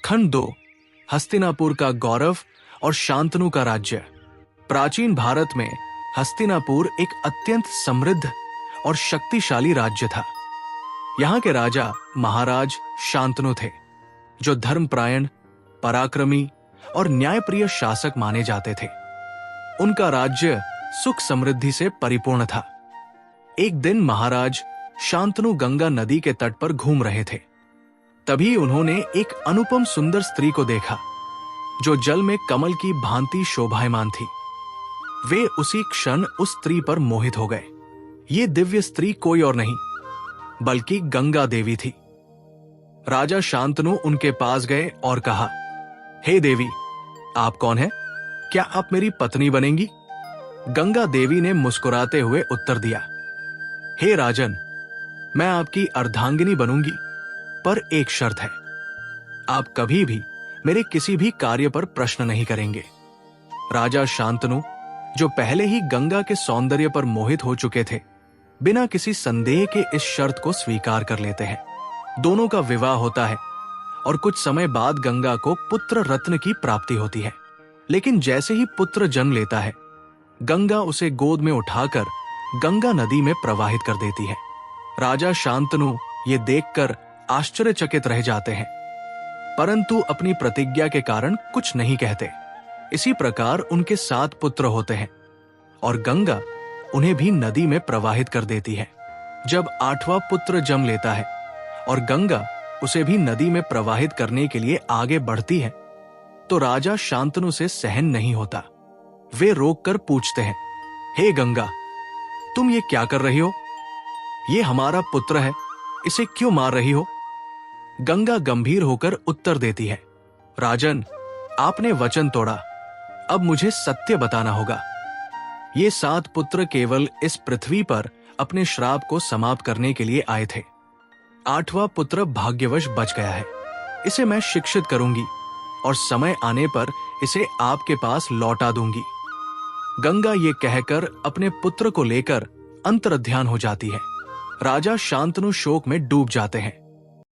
खंड 2 हस्तिनापुर का गौरव और शांतनु का राज्य। प्राचीन भारत में हस्तिनापुर एक अत्यंत समृद्ध और शक्तिशाली राज्य था। यहाँ के राजा महाराज शांतनु थे, जो धर्मपरायण, पराक्रमी और न्यायप्रिय शासक माने जाते थे। उनका राज्य सुख समृद्धि से परिपूर्ण था। एक दिन महाराज शांतनु गंगा नदी के तट पर घूम रहे थे। तभी उन्होंने एक अनुपम सुंदर स्त्री को देखा, जो जल में कमल की भांति शोभायमान थी। वे उसी क्षण उस स्त्री पर मोहित हो गए। ये दिव्य स्त्री कोई और नहीं बल्कि गंगा देवी थी। राजा शांतनु उनके पास गए और कहा, हे देवी, आप कौन हैं? क्या आप मेरी पत्नी बनेंगी? गंगा देवी ने मुस्कुराते हुए उत्तर दिया, हे राजन, मैं आपकी अर्धांगिनी बनूंगी, पर एक शर्त है। आप कभी भी मेरे किसी भी कार्य पर प्रश्न नहीं करेंगे। राजा शांतनु, जो पहले ही गंगा के सौंदर्य पर मोहित हो चुके थे, बिना किसी संदेह के इस शर्त को स्वीकार कर लेते हैं। दोनों का विवाह होता है और कुछ समय बाद गंगा को पुत्र रत्न की प्राप्ति होती है। लेकिन जैसे ही पुत्र जन्म लेता है, गंगा उसे गोद में उठाकर गंगा नदी में प्रवाहित कर देती है। राजा शांतनु ये देखकर आश्चर्यचकित रह जाते हैं, परंतु अपनी प्रतिज्ञा के कारण कुछ नहीं कहते। इसी प्रकार उनके 7 पुत्र होते हैं और गंगा उन्हें भी नदी में प्रवाहित कर देती है। जब 8वां पुत्र जन्म लेता है और गंगा उसे भी नदी में प्रवाहित करने के लिए आगे बढ़ती है, तो राजा शांतनु से सहन नहीं होता। वे रोककर पूछते हैं, हे गंगा, तुम ये क्या कर रही हो? ये हमारा पुत्र है, इसे क्यों मार रही हो? गंगा गंभीर होकर उत्तर देती है, राजन, आपने वचन तोड़ा, अब मुझे सत्य बताना होगा। ये 7 पुत्र केवल इस पृथ्वी पर अपने श्राप को समाप्त करने के लिए आए थे। 8वां पुत्र भाग्यवश बच गया है। इसे मैं शिक्षित करूंगी और समय आने पर इसे आपके पास लौटा दूंगी। गंगा ये कहकर अपने पुत्र को लेकर अंतर्ध्यान हो जाती है। राजा शांतनु शोक में डूब जाते हैं।